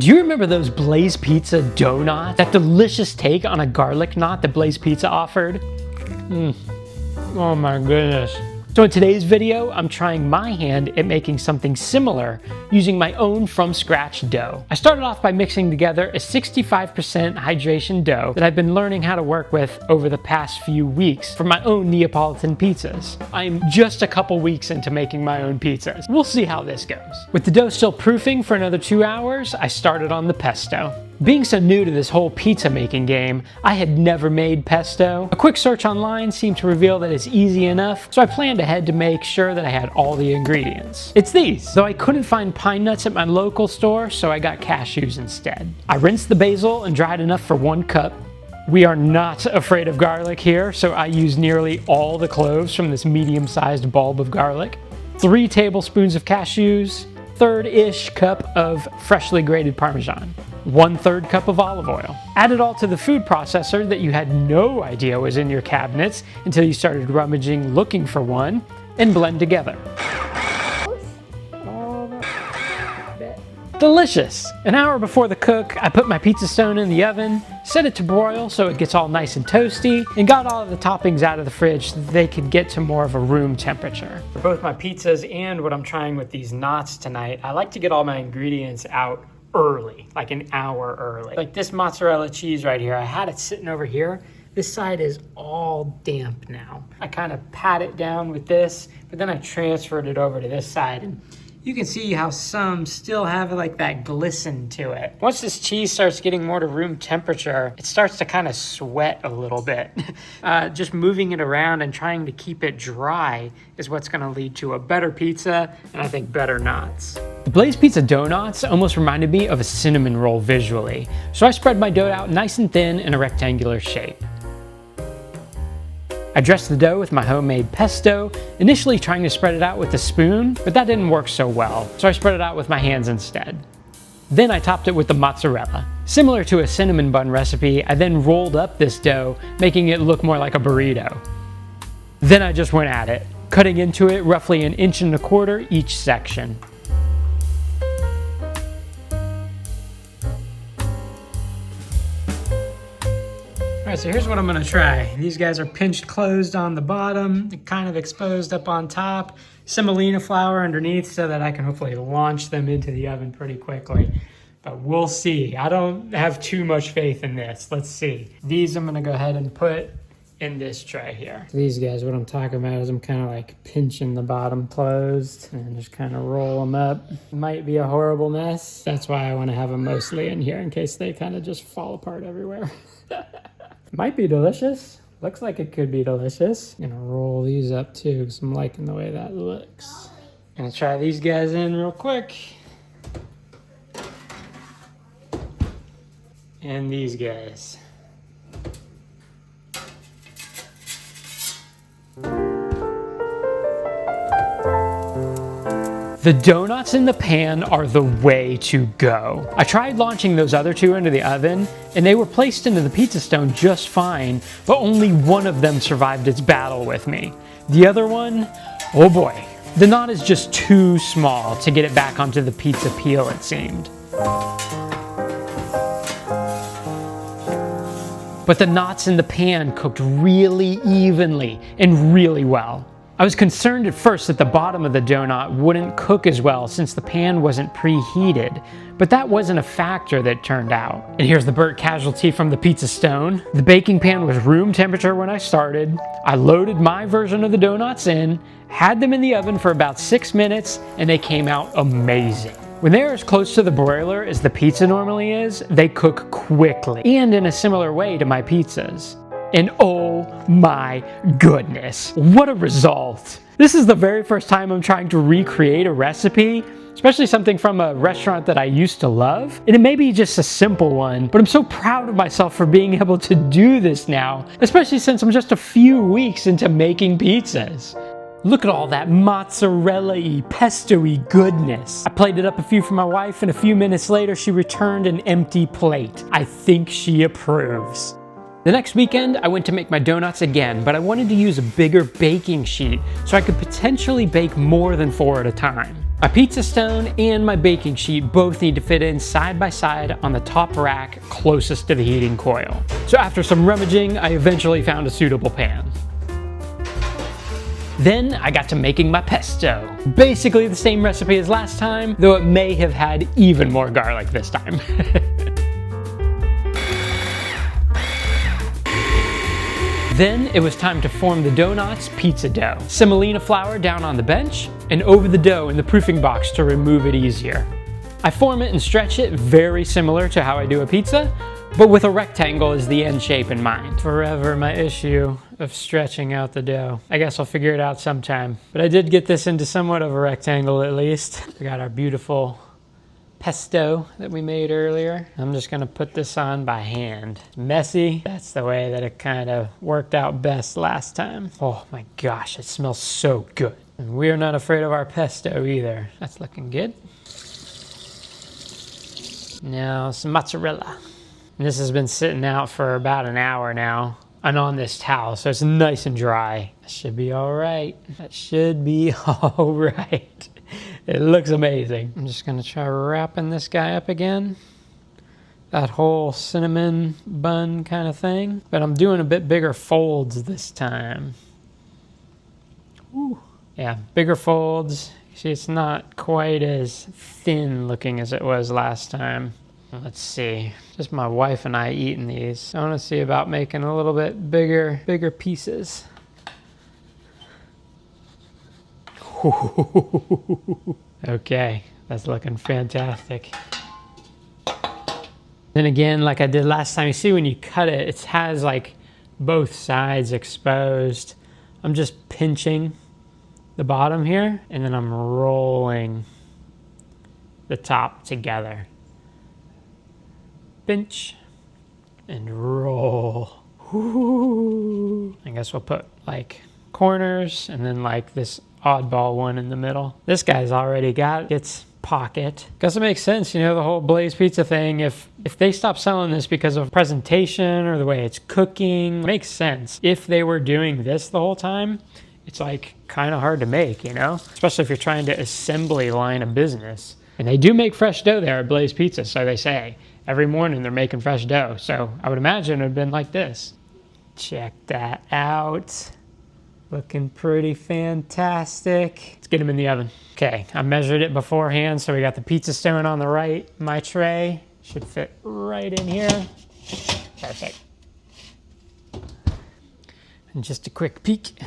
Do you remember those Blaze Pizza donuts? That delicious take on a garlic knot that Blaze Pizza offered? Oh my goodness. So in today's video, I'm trying my hand at making something similar using my own from scratch dough. I started off by mixing together a 65% hydration dough that I've been learning how to work with over the past few weeks for my own Neapolitan pizzas. I'm just a couple weeks into making my own pizzas. We'll see how this goes. With the dough still proofing for another 2 hours, I started on the pesto. Being so new to this whole pizza making game, I had never made pesto. A quick search online seemed to reveal that it's easy enough, so I planned ahead to make sure that I had all the ingredients. It's these, though I couldn't find pine nuts at my local store, so I got cashews instead. I rinsed the basil and dried enough for 1 cup. We are not afraid of garlic here, so I used nearly all the cloves from this medium-sized bulb of garlic. 3 tablespoons of cashews, 1/3-ish cup of freshly grated Parmesan. 1/3 cup of olive oil. Add it all to the food processor that you had no idea was in your cabinets until you started rummaging looking for one, and blend together. Delicious! An hour before the cook, I put my pizza stone in the oven, set it to broil so it gets all nice and toasty, and got all of the toppings out of the fridge so that they could get to more of a room temperature. For both my pizzas and what I'm trying with these knots tonight, I like to get all my ingredients out early, like an hour early. Like this mozzarella cheese right here, I had it sitting over here. This side is all damp now. I kind of pat it down with this, but then I transferred it over to this side, and you can see how some still have like that glisten to it. Once this cheese starts getting more to room temperature, it starts to kind of sweat a little bit. Just moving it around and trying to keep it dry is what's gonna lead to a better pizza, and I think better knots. The Blaze Pizza donuts almost reminded me of a cinnamon roll visually, so I spread my dough out nice and thin in a rectangular shape. I dressed the dough with my homemade pesto, initially trying to spread it out with a spoon, but that didn't work so well, so I spread it out with my hands instead. Then I topped it with the mozzarella. Similar to a cinnamon bun recipe, I then rolled up this dough, making it look more like a burrito. Then I just went at it, cutting into it roughly 1.25 inches each section. All right, so here's what I'm gonna try. These guys are pinched closed on the bottom, kind of exposed up on top, semolina flour underneath so that I can hopefully launch them into the oven pretty quickly. But we'll see. I don't have too much faith in this. Let's see. These I'm gonna go ahead and put in this tray here. These guys, what I'm talking about is I'm kind of like pinching the bottom closed and just kind of roll them up. Might be a horrible mess. That's why I wanna have them mostly in here in case they kind of just fall apart everywhere. Might be delicious. Looks like it could be delicious. I'm gonna roll these up too because I'm liking the way that looks. Gonna try these guys in real quick. And these guys. The donuts in the pan are the way to go. I tried launching those other 2 into the oven, and they were placed into the pizza stone just fine, but only one of them survived its battle with me. The other one, oh boy. The knot is just too small to get it back onto the pizza peel, it seemed. But the knots in the pan cooked really evenly and really well. I was concerned at first that the bottom of the donut wouldn't cook as well since the pan wasn't preheated, but that wasn't a factor that turned out. And here's the burnt casualty from the pizza stone. The baking pan was room temperature when I started. I loaded my version of the donuts in, had them in the oven for about 6 minutes, and they came out amazing. When they're as close to the broiler as the pizza normally is, they cook quickly and in a similar way to my pizzas. And oh my goodness, what a result. This is the very first time I'm trying to recreate a recipe, especially something from a restaurant that I used to love. And it may be just a simple one, but I'm so proud of myself for being able to do this now, especially since I'm just a few weeks into making pizzas. Look at all that mozzarella-y, pesto-y goodness. I plated up a few for my wife, and a few minutes later she returned an empty plate. I think she approves. The next weekend, I went to make my donuts again, but I wanted to use a bigger baking sheet so I could potentially bake more than 4 at a time. My pizza stone and my baking sheet both need to fit in side by side on the top rack closest to the heating coil. So after some rummaging, I eventually found a suitable pan. Then I got to making my pesto. Basically the same recipe as last time, though it may have had even more garlic this time. Then it was time to form the Donuts pizza dough. Semolina flour down on the bench and over the dough in the proofing box to remove it easier. I form it and stretch it very similar to how I do a pizza, but with a rectangle as the end shape in mind. Forever my issue of stretching out the dough. I guess I'll figure it out sometime. But I did get this into somewhat of a rectangle at least. We got our beautiful pesto that we made earlier. I'm just gonna put this on by hand. Messy, that's the way that it kind of worked out best last time. Oh my gosh, it smells so good. And we are not afraid of our pesto either. That's looking good. Now some mozzarella. And this has been sitting out for about an hour now and on this towel, so it's nice and dry. That should be all right. That should be all right. It looks amazing. I'm just gonna try wrapping this guy up again. That whole cinnamon bun kind of thing. But I'm doing a bit bigger folds this time. Ooh. Yeah, bigger folds. See, it's not quite as thin looking as it was last time. Let's see, just my wife and I eating these. I wanna see about making a little bit bigger pieces. Okay, that's looking fantastic. Then again, like I did last time, you see when you cut it, it has like both sides exposed. I'm just pinching the bottom here, and then I'm rolling the top together. Pinch and roll. Ooh. I guess we'll put like corners and then like this oddball one in the middle. This guy's already got its pocket. Guess it makes sense, you know, the whole Blaze Pizza thing. If they stop selling this because of presentation or the way it's cooking, it makes sense. If they were doing this the whole time, it's like kind of hard to make, you know, especially if you're trying to assembly line a business. And they do make fresh dough there at Blaze Pizza, so they say. Every morning they're making fresh dough. So I would imagine it would have been like this. Check that out. Looking pretty fantastic. Let's get them in the oven. Okay, I measured it beforehand, so we got the pizza stone on the right. My tray should fit right in here. Perfect. And just a quick peek.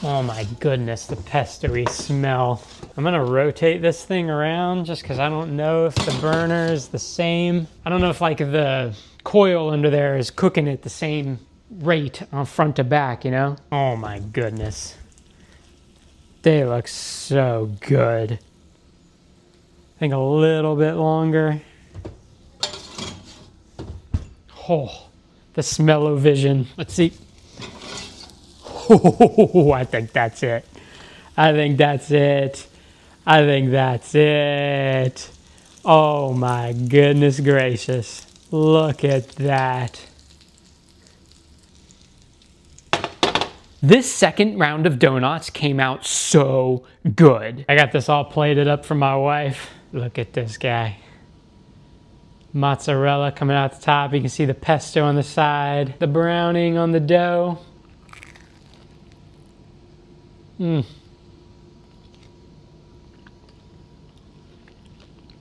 Oh my goodness, the pesto-y smell. I'm gonna rotate this thing around just because I don't know if the burner is the same. I don't know if like the coil under there is cooking at the same rate on front to back, you know? Oh my goodness. They look so good. I think a little bit longer. Oh, the smell-o-vision. Let's see. Oh, I think that's it. I think that's it. I think that's it. Oh my goodness gracious. Look at that. This second round of donuts came out so good. I got this all plated up for my wife. Look at this guy. Mozzarella coming out the top. You can see the pesto on the side. The browning on the dough.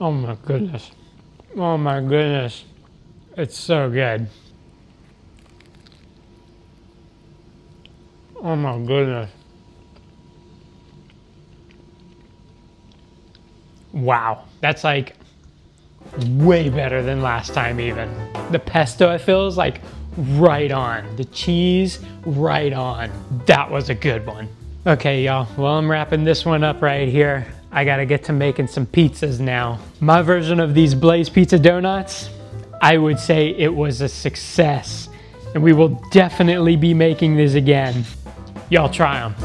Oh my goodness. Oh my goodness. It's so good. Oh my goodness. Wow. That's like way better than last time even. The pesto I feel is like right on. The cheese, right on. That was a good one. Okay, y'all, well, I'm wrapping this one up right here. I gotta get to making some pizzas now. My version of these Blaze Pizza donuts, I would say it was a success. And we will definitely be making these again. Y'all try them.